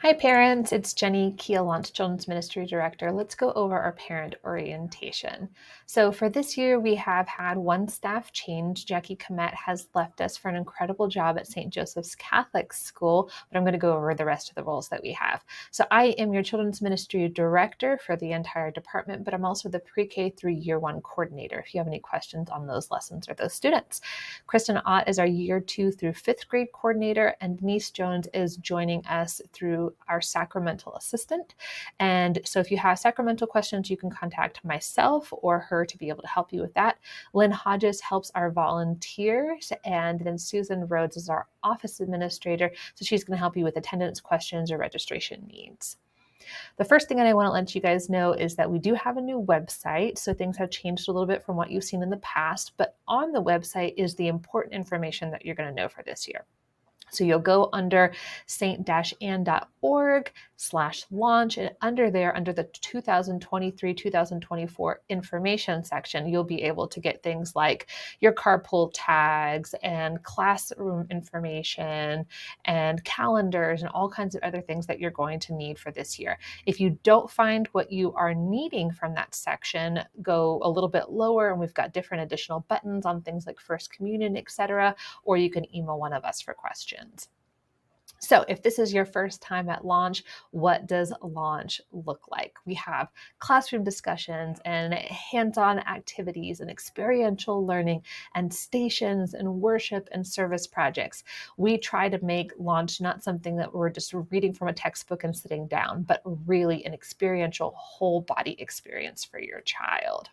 Hi parents, it's Jenny Keel, Launch Children's Ministry Director. Let's go over our parent orientation. So for this year, we have had one staff change. Jackie Komet has left us for an incredible job at St. Joseph's Catholic School, but I'm going to go over the rest of the roles that we have. So I am your Children's Ministry Director for the entire department, but I'm also the pre-K through year one coordinator if you have any questions on those lessons or those students. Kristen Ott is our year 2 through 5th grade coordinator, and Denise Jones is joining us through our sacramental assistant. And so if you have sacramental questions, you can contact myself or her to be able to help you with that. Lynn Hodges helps our volunteers, and then Susan Rhodes is our office administrator. So she's going to help you with attendance questions or registration needs. The first thing that I want to let you guys know is that we do have a new website. So things have changed a little bit from what you've seen in the past, but on the website is the important information that you're going to know for this year. So you'll go under st-ann.org/launch, and under there, under the 2023-2024 information section, you'll be able to get things like your carpool tags and classroom information and calendars and all kinds of other things that you're going to need for this year. If you don't find what you are needing from that section, go a little bit lower and we've got different additional buttons on things like First Communion, etc., or you can email one of us for questions. So if this is your first time at Launch, what does Launch look like? We have classroom discussions and hands-on activities and experiential learning and stations and worship and service projects. We try to make Launch not something that we're just reading from a textbook and sitting down, but really an experiential whole body experience for your child.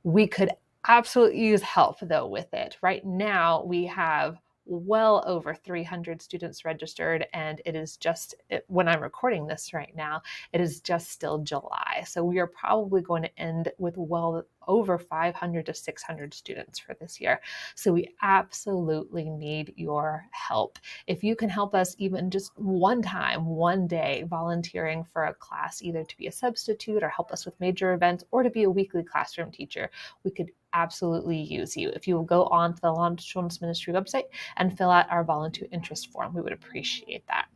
We could absolutely use help though with it. Right now we have well over 300 students registered, and it is just, when I'm recording this right now, it is just still July. So we are probably going to end with well over 500 to 600 students for this year. So we absolutely need your help. If you can help us even just one time, one day, volunteering for a class, either to be a substitute or help us with major events or to be a weekly classroom teacher, we could absolutely use you. If you will go on to the Launch Children's Ministry website and fill out our volunteer interest form, we would appreciate that.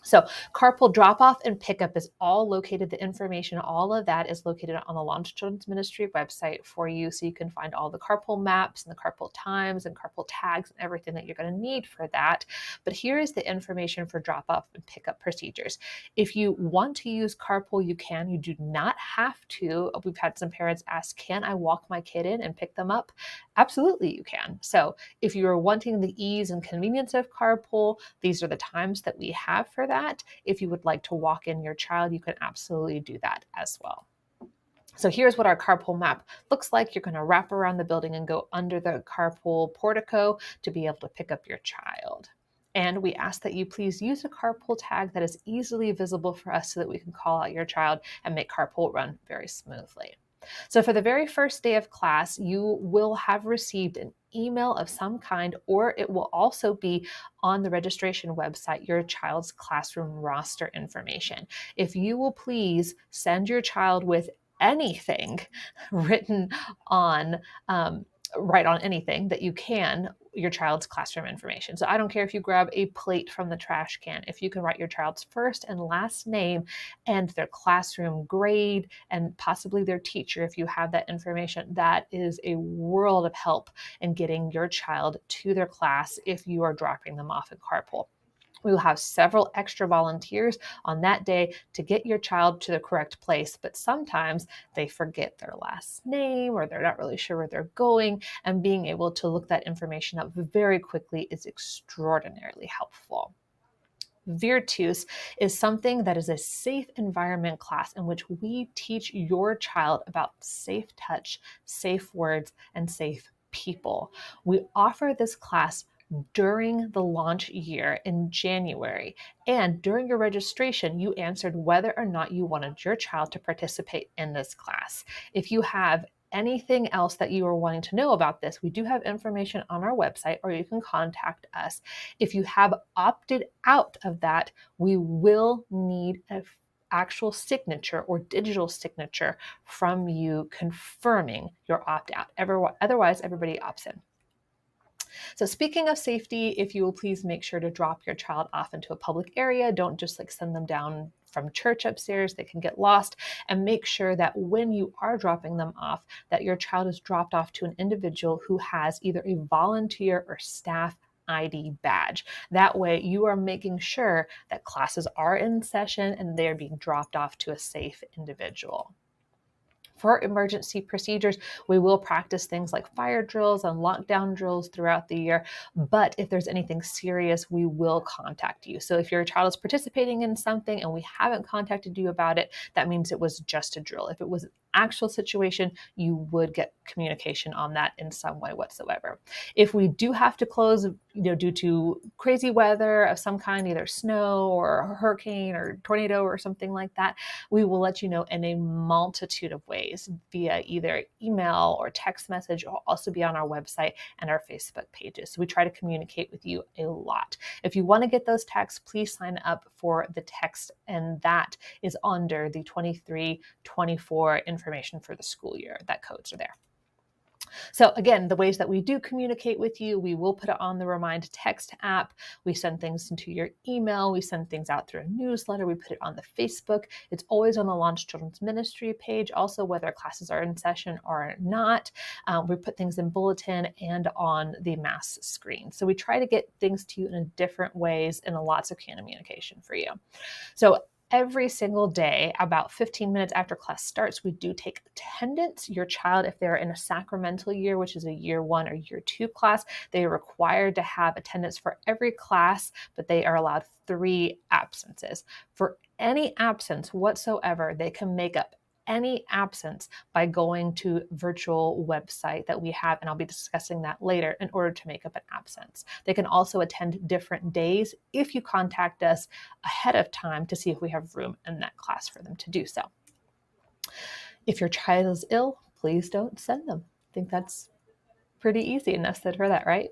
So carpool drop-off and pickup is all located, the information, all of that is located on the Launch Children's Ministry website for you, so you can find all the carpool maps and the carpool times and carpool tags and everything that you're going to need for that. But here is the information for drop-off and pickup procedures. If you want to use carpool, you can. You do not have to. We've had some parents ask, can I walk my kid in and pick them up? Absolutely, you can. So if you are wanting the ease and convenience of carpool, these are the times that we have for that. If you would like to walk in your child, you can absolutely do that as well. So here's what our carpool map looks like. You're going to wrap around the building and go under the carpool portico to be able to pick up your child. And we ask that you please use a carpool tag that is easily visible for us so that we can call out your child and make carpool run very smoothly. So for the very first day of class, you will have received an email of some kind, or it will also be on the registration website, your child's classroom roster information. If you will please send your child with anything written on, write on anything that you can, your child's classroom information. So I don't care if you grab a plate from the trash can, if you can write your child's first and last name and their classroom grade and possibly their teacher, if you have that information, that is a world of help in getting your child to their class if you are dropping them off in carpool. We will have several extra volunteers on that day to get your child to the correct place, but sometimes they forget their last name or they're not really sure where they're going, and being able to look that information up very quickly is extraordinarily helpful. Virtus is something that is a safe environment class in which we teach your child about safe touch, safe words, and safe people. We offer this class during the launch year in January. And during your registration, you answered whether or not you wanted your child to participate in this class. If you have anything else that you are wanting to know about this, we do have information on our website, or you can contact us. If you have opted out of that, we will need an actual signature or digital signature from you confirming your opt-out. Otherwise, everybody opts in. So speaking of safety, if you will please make sure to drop your child off into a public area. Don't just like send them down from church upstairs. They can get lost. And make sure that when you are dropping them off, that your child is dropped off to an individual who has either a volunteer or staff ID badge. That way you are making sure that classes are in session and they're being dropped off to a safe individual. For emergency procedures, we will practice things like fire drills and lockdown drills throughout the year. But if there's anything serious, we will contact you. So if your child is participating in something and we haven't contacted you about it, that means it was just a drill. If it was an actual situation, you would get communication on that in some way whatsoever. If we do have to close, due to crazy weather of some kind, either snow or a hurricane or tornado or something like that, we will let you know in a multitude of ways via either email or text message. It will also be on our website and our Facebook pages. So we try to communicate with you a lot. If you want to get those texts, please sign up for the text, and that is under the 23-24 information for the school year. That codes are there. So again, the ways that we do communicate with you, we will put it on the Remind Text app. We send things into your email. We send things out through a newsletter. We put it on the Facebook. It's always on the Launch Children's Ministry page, also whether classes are in session or not. We put things in bulletin and on the mass screen. So we try to get things to you in different ways and lots of communication for you. So every single day, about 15 minutes after class starts, we do take attendance. Your child, if they're in a sacramental year, which is a year 1 or year 2 class, they are required to have attendance for every class, but they are allowed 3 absences. For any absence whatsoever, they can make up any absence by going to virtual website that we have, and I'll be discussing that later, in order to make up an absence. They can also attend different days if you contact us ahead of time to see if we have room in that class for them to do so. If your child is ill, please don't send them. I think that's pretty easy enough said for that, right?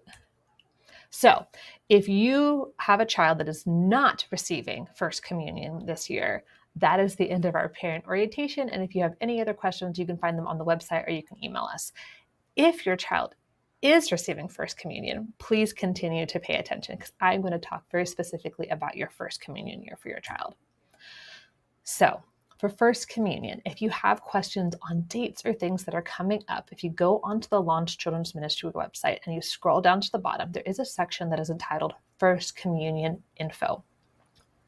So if you have a child that is not receiving First Communion this year, that is the end of our parent orientation. And if you have any other questions, you can find them on the website or you can email us. If your child is receiving First Communion, please continue to pay attention, because I'm going to talk very specifically about your First Communion year for your child. So for First Communion, if you have questions on dates or things that are coming up, if you go onto the Launch Children's Ministry website and you scroll down to the bottom, there is a section that is entitled First Communion Info.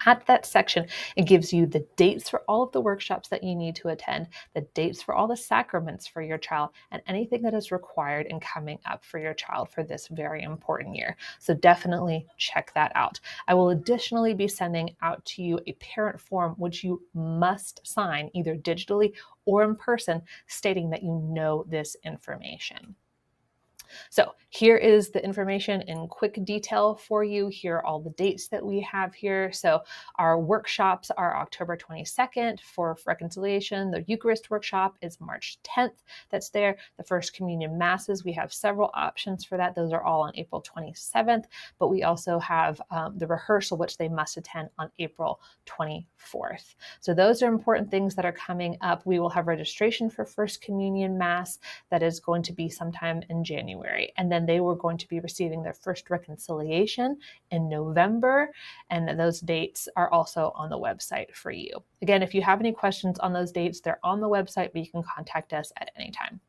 At that section, it gives you the dates for all of the workshops that you need to attend, the dates for all the sacraments for your child, and anything that is required and coming up for your child for this very important year. So definitely check that out. I will additionally be sending out to you a parent form, which you must sign either digitally or in person, stating that you know this information. So here is the information in quick detail for you. Here are all the dates that we have here. So our workshops are October 22nd for reconciliation. The Eucharist workshop is March 10th. That's there. The First Communion Masses, we have several options for that. Those are all on April 27th, but we also have the rehearsal, which they must attend on April 24th. So those are important things that are coming up. We will have registration for First Communion Mass. That is going to be sometime in January. And then they were going to be receiving their first reconciliation in November. And those dates are also on the website for you. Again, if you have any questions on those dates, they're on the website, but you can contact us at any time.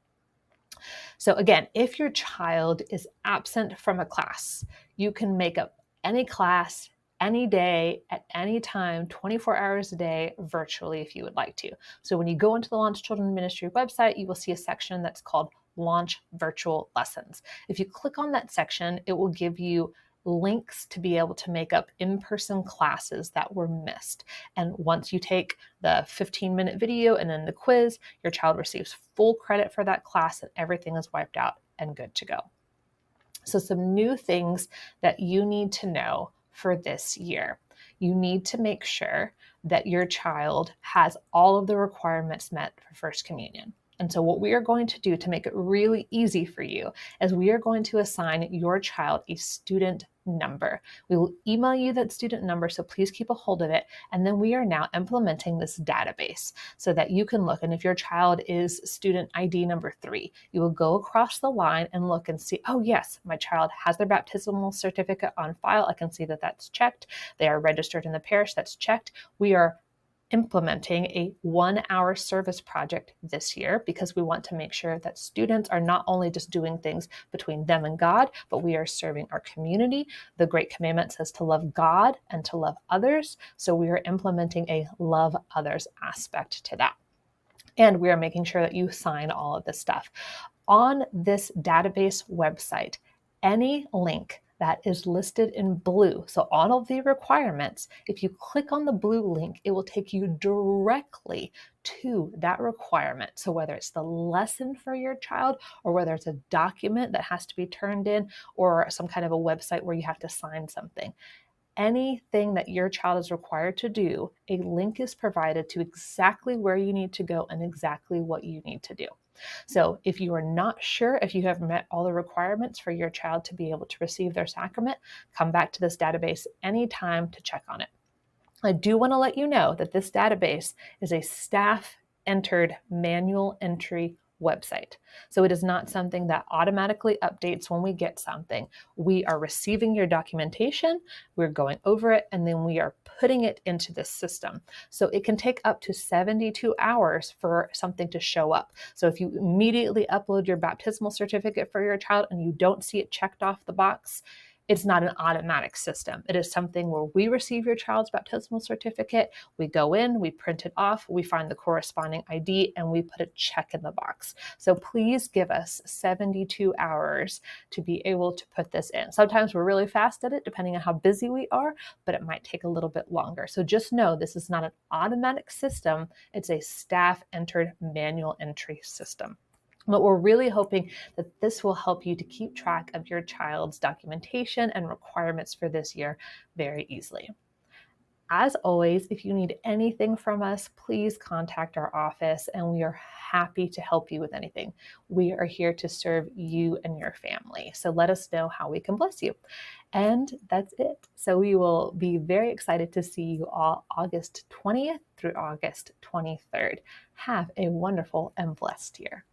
So again, if your child is absent from a class, you can make up any class, any day, at any time, 24 hours a day, virtually if you would like to. So when you go into the Launch Children's Ministry website, you will see a section that's called Launch Virtual Lessons. If you click on that section, it will give you links to be able to make up in-person classes that were missed. And once you take the 15-minute video and then the quiz, your child receives full credit for that class and everything is wiped out and good to go. So some new things that you need to know for this year. You need to make sure that your child has all of the requirements met for First Communion. And so what we are going to do to make it really easy for you is we are going to assign your child a student number. We will email you that student number, so please keep a hold of it. And then we are now implementing this database so that you can look. And if your child is student ID number 3, you will go across the line and look and see, oh yes, my child has their baptismal certificate on file. I can see that that's checked. They are registered in the parish. That's checked. We are implementing a 1-hour service project this year because we want to make sure that students are not only just doing things between them and God, but we are serving our community. The Great Commandment says to love God and to love others. So we are implementing a love others aspect to that. And we are making sure that you sign all of this stuff. On this database website, any link that is listed in blue, so all of the requirements, if you click on the blue link, it will take you directly to that requirement. So whether it's the lesson for your child, or whether it's a document that has to be turned in, or some kind of a website where you have to sign something, anything that your child is required to do, a link is provided to exactly where you need to go and exactly what you need to do. So if you are not sure if you have met all the requirements for your child to be able to receive their sacrament, come back to this database anytime to check on it. I do want to let you know that this database is a staff-entered manual entry website. So it is not something that automatically updates when we get something. We are receiving your documentation, we're going over it, and then we are putting it into the system. So it can take up to 72 hours for something to show up. So if you immediately upload your baptismal certificate for your child and you don't see it checked off the box, it's not an automatic system. It is something where we receive your child's baptismal certificate, we go in, we print it off, we find the corresponding ID, and we put a check in the box. So please give us 72 hours to be able to put this in. Sometimes we're really fast at it, depending on how busy we are, but it might take a little bit longer. So just know this is not an automatic system. It's a staff-entered manual entry system. But we're really hoping that this will help you to keep track of your child's documentation and requirements for this year very easily. As always, if you need anything from us, please contact our office and we are happy to help you with anything. We are here to serve you and your family. So let us know how we can bless you. And that's it. So we will be very excited to see you all August 20th through August 23rd. Have a wonderful and blessed year.